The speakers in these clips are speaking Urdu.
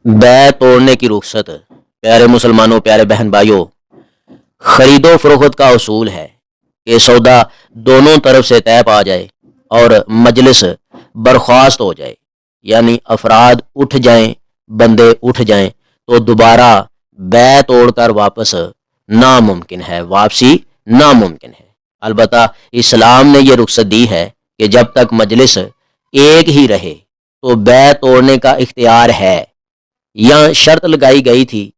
بے توڑنے کی رخصت پیارے مسلمانوں، پیارے بہن بھائیوں، خرید و فروخت کا اصول ہے کہ سودا دونوں طرف سے طے پا جائے اور مجلس برخاست ہو جائے، یعنی افراد اٹھ جائیں، بندے اٹھ جائیں، تو دوبارہ بے توڑ کر واپس ناممکن ہے، واپسی ناممکن ہے۔ البتہ اسلام نے یہ رخصت دی ہے کہ جب تک مجلس ایک ہی رہے تو بے توڑنے کا اختیار ہے، یا شرط لگائی گئی تھی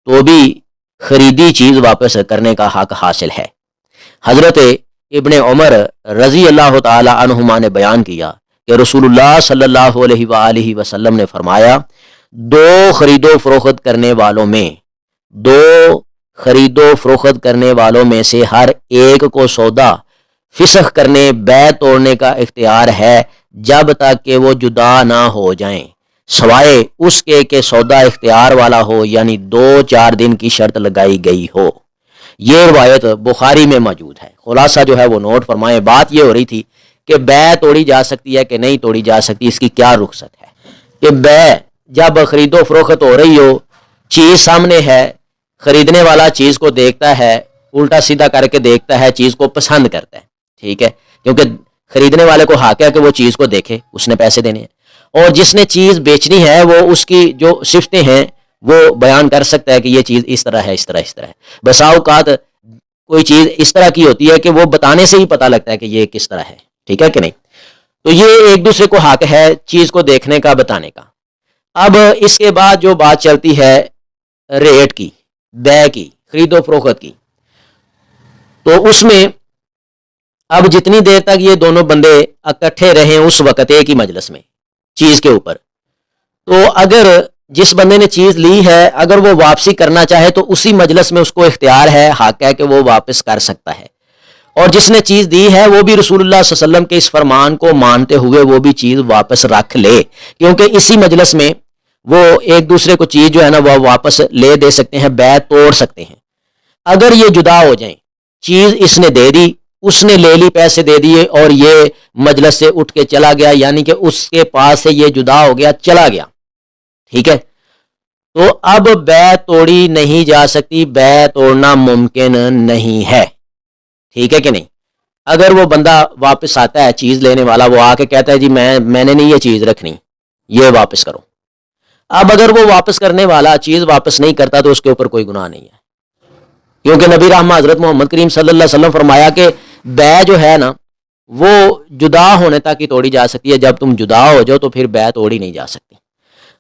تو بھی خریدی چیز واپس کرنے کا حق حاصل ہے۔ حضرت ابن عمر رضی اللہ تعالی عنہما نے بیان کیا کہ رسول اللہ صلی اللہ علیہ وآلہ وسلم نے فرمایا، دو خرید و فروخت کرنے والوں میں سے ہر ایک کو سودا فسخ کرنے، بے توڑنے کا اختیار ہے جب تک کہ وہ جدا نہ ہو جائیں، سوائے اس کے کہ سودا اختیار والا ہو، یعنی 2-4 دن کی شرط لگائی گئی ہو۔ یہ روایت بخاری میں موجود ہے۔ خلاصہ جو ہے وہ نوٹ فرمائیں۔ بات یہ ہو رہی تھی کہ بے توڑی جا سکتی ہے کہ نہیں توڑی جا سکتی، اس کی کیا رخصت ہے کہ بے جب خرید و فروخت ہو رہی ہو، چیز سامنے ہے، خریدنے والا چیز کو دیکھتا ہے، الٹا سیدھا کر کے دیکھتا ہے، چیز کو پسند کرتا ہے، ٹھیک ہے، کیونکہ خریدنے والے کو حق ہے کہ وہ چیز کو دیکھے، اس نے پیسے دینے ہیں، اور جس نے چیز بیچنی ہے وہ اس کی جو صفتیں ہیں وہ بیان کر سکتا ہے کہ یہ چیز اس طرح ہے، اس طرح ہے۔ بسا اوقات کوئی چیز اس طرح کی ہوتی ہے کہ وہ بتانے سے ہی پتہ لگتا ہے کہ یہ کس طرح ہے، ٹھیک ہے کہ نہیں؟ تو یہ ایک دوسرے کو حق ہے چیز کو دیکھنے کا، بتانے کا۔ اب اس کے بعد جو بات چلتی ہے ریٹ کی، بے کی، خرید و فروخت کی، تو اس میں اب جتنی دیر تک یہ دونوں بندے اکٹھے رہیں اس وقت ایک ہی مجلس میں چیز کے اوپر، تو اگر جس بندے نے چیز لی ہے اگر وہ واپسی کرنا چاہے تو اسی مجلس میں اس کو اختیار ہے، حق ہے کہ وہ واپس کر سکتا ہے، اور جس نے چیز دی ہے وہ بھی رسول اللہ صلی اللہ علیہ وسلم کے اس فرمان کو مانتے ہوئے وہ بھی چیز واپس رکھ لے، کیونکہ اسی مجلس میں وہ ایک دوسرے کو چیز جو ہے نا وہ واپس لے دے سکتے ہیں، بے توڑ سکتے ہیں۔ اگر یہ جدا ہو جائیں، چیز اس نے دے دی، اس نے لے لی، پیسے دے دیے، اور یہ مجلس سے اٹھ کے چلا گیا، یعنی کہ اس کے پاس سے یہ جدا ہو گیا، چلا گیا، ٹھیک ہے، تو اب بے توڑی نہیں جا سکتی، بے توڑنا ممکن نہیں ہے، ٹھیک ہے کہ نہیں؟ اگر وہ بندہ واپس آتا ہے، چیز لینے والا، وہ آ کے کہتا ہے جی میں نے نہیں یہ چیز رکھنی، یہ واپس کرو۔ اب اگر وہ واپس کرنے والا چیز واپس نہیں کرتا تو اس کے اوپر کوئی گناہ نہیں ہے، کیونکہ نبی رحمہ حضرت محمد کریم صلی اللہ علیہ وسلم فرمایا کہ بے جو ہے نا وہ جدا ہونے تک ہی توڑی جا سکتی ہے، جب تم جدا ہو جاؤ تو پھر بے توڑی نہیں جا سکتی۔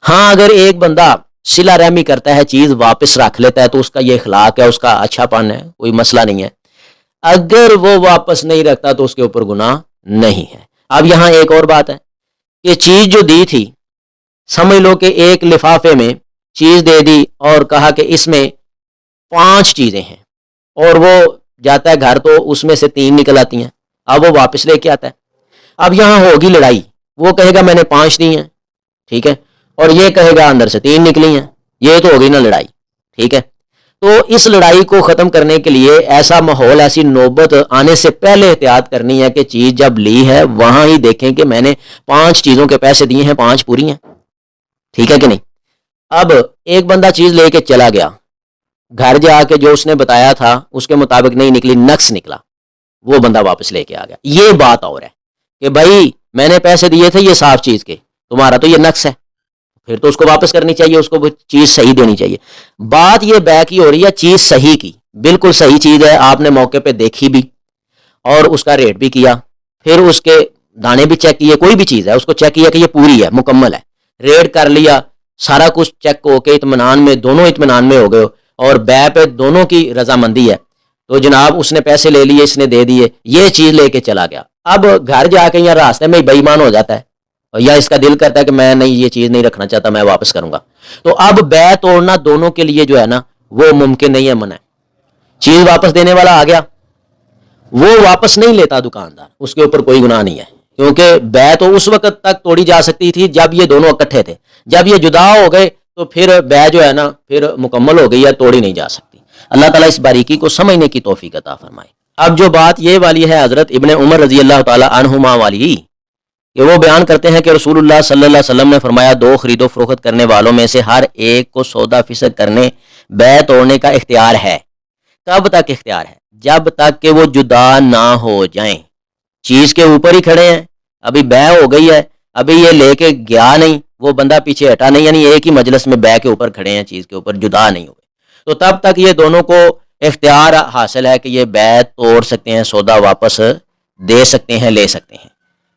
ہاں اگر ایک بندہ صلہ رحمی کرتا ہے، چیز واپس رکھ لیتا ہے تو اس کا یہ اخلاق ہے، اس کا اچھا پن ہے، کوئی مسئلہ نہیں ہے۔ اگر وہ واپس نہیں رکھتا تو اس کے اوپر گناہ نہیں ہے۔ اب یہاں ایک اور بات ہے کہ چیز جو دی تھی، سمجھ لو کہ ایک لفافے میں چیز دے دی اور کہا کہ اس میں 5 چیزیں ہیں، اور وہ جاتا ہے گھر تو اس میں سے 3 نکل آتی ہیں، اب وہ واپس لے کے آتا ہے۔ اب یہاں ہوگی لڑائی، وہ کہے گا میں نے 5 دی ہیں، ٹھیک ہے، اور یہ کہے گا اندر سے 3 نکلی ہیں، یہ تو ہوگی نا لڑائی، ٹھیک ہے۔ تو اس لڑائی کو ختم کرنے کے لیے ایسا ماحول، ایسی نوبت آنے سے پہلے احتیاط کرنی ہے کہ چیز جب لی ہے وہاں ہی دیکھیں کہ میں نے 5 چیزوں کے پیسے دیے ہیں، 5 پوری ہیں، ٹھیک ہے کہ نہیں؟ اب ایک بندہ چیز لے کے چلا گیا، گھر جا کے جو اس نے بتایا تھا اس کے مطابق نہیں نکلی، نقص نکلا، وہ بندہ واپس لے کے آ گیا۔ یہ بات اور ہے کہ بھائی میں نے پیسے دیے تھے یہ صاف چیز کے، تمہارا تو یہ نقص ہے، پھر تو اس کو واپس کرنی چاہیے، اس کو چیز صحیح دینی چاہیے۔ بات یہ بے کی ہو رہی ہے، چیز صحیح کی، بالکل صحیح چیز ہے، آپ نے موقع پہ دیکھی بھی اور اس کا ریٹ بھی کیا، پھر اس کے دانے بھی چیک کیے، کوئی بھی چیز ہے اس کو چیک کیا کہ یہ پوری ہے، مکمل ہے، ریٹ کر لیا، سارا کچھ چیک ہو کے اطمینان میں، دونوں اطمینان میں ہو گئے اور بے پہ دونوں کی رضامندی ہے، تو جناب اس نے پیسے لے لیے، اس نے دے دیے، یہ چیز لے کے چلا گیا۔ اب گھر جا کے یا راستے میں بے ایمان ہو جاتا ہے، یا اس کا دل کرتا ہے کہ میں نہیں یہ چیز نہیں رکھنا چاہتا، میں واپس کروں گا، تو اب بے توڑنا دونوں کے لیے جو ہے نا وہ ممکن نہیں ہے، منع ہے۔ چیز واپس دینے والا آ گیا، وہ واپس نہیں لیتا دکاندار، اس کے اوپر کوئی گناہ نہیں ہے، کیونکہ بے تو اس وقت تک توڑی جا سکتی تھی جب یہ دونوں اکٹھے تھے، جب یہ جدا ہو گئے تو پھر بے جو ہے نا پھر مکمل ہو گئی ہے، توڑی نہیں جا سکتی۔ اللہ تعالیٰ اس باریکی کو سمجھنے کی توفیق عطا فرمائے۔ اب جو بات یہ والی ہے حضرت ابن عمر رضی اللہ تعالی عنہما والی، کہ وہ بیان کرتے ہیں کہ رسول اللہ صلی اللہ علیہ وسلم نے فرمایا دو خرید و فروخت کرنے والوں میں سے ہر ایک کو سودا فسخ کرنے بیع توڑنے کا اختیار ہے۔ کب تک اختیار ہے؟ جب تک کہ وہ جدا نہ ہو جائیں، چیز کے اوپر ہی کھڑے ہیں، ابھی بیع ہو گئی ہے، ابھی یہ لے کے گیا نہیں، وہ بندہ پیچھے ہٹا نہیں، یعنی ایک ہی مجلس میں بیع کے اوپر کھڑے ہیں، چیز کے اوپر جدا نہیں ہوئے، تو تب تک یہ دونوں کو اختیار حاصل ہے کہ یہ بیع توڑ سکتے ہیں، سودا واپس دے سکتے ہیں، لے سکتے ہیں۔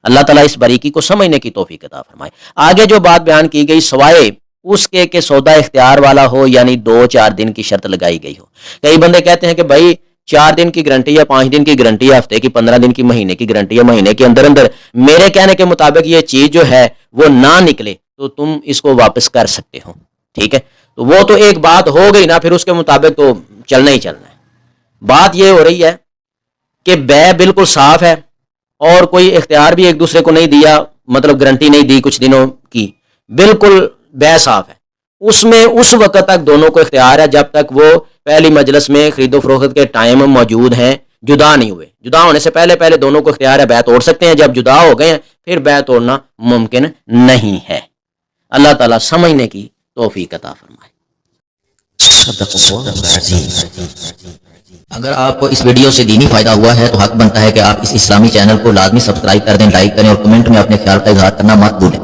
اللہ تعالیٰ اس باریکی کو سمجھنے کی توفیق عطا فرمائے۔ آگے جو بات بیان کی گئی سوائے اس کے کہ سودا اختیار والا ہو، یعنی 2-4 دن کی شرط لگائی گئی ہو۔ کئی بندے کہتے ہیں کہ بھائی 4 دن کی گارنٹی یا 5 دن کی گارنٹی ہے، ہفتے کی 15 دن کی، مہینے کی گارنٹی ہے، مہینے کے اندر اندر میرے کہنے کے مطابق یہ چیز جو ہے وہ نہ نکلے تو تم اس کو واپس کر سکتے ہو، ٹھیک ہے؟ تو وہ تو ایک بات ہو گئی نا، پھر اس کے مطابق تو چلنا ہی چلنا ہے۔ بات یہ ہو رہی ہے کہ بیع بالکل صاف ہے اور کوئی اختیار بھی ایک دوسرے کو نہیں دیا، مطلب گارنٹی نہیں دی کچھ دنوں کی، بالکل بیع صاف ہے، اس میں اس وقت تک دونوں کو اختیار ہے جب تک وہ پہلی مجلس میں خرید و فروخت کے ٹائم موجود ہیں، جدا نہیں ہوئے۔ جدا ہونے سے پہلے دونوں کو اختیار ہے، بیع توڑ سکتے ہیں، جب جدا ہو گئے ہیں پھر بیع توڑنا ممکن نہیں ہے۔ اللہ تعالیٰ سمجھنے کی توفیق عطا فرمائے۔ اگر آپ کو اس ویڈیو سے دینی فائدہ ہوا ہے تو حق بنتا ہے کہ آپ اس اسلامی چینل کو لازمی سبسکرائب کر دیں، لائک کریں اور کمنٹ میں اپنے خیال کا اظہار کرنا مت بھولیں۔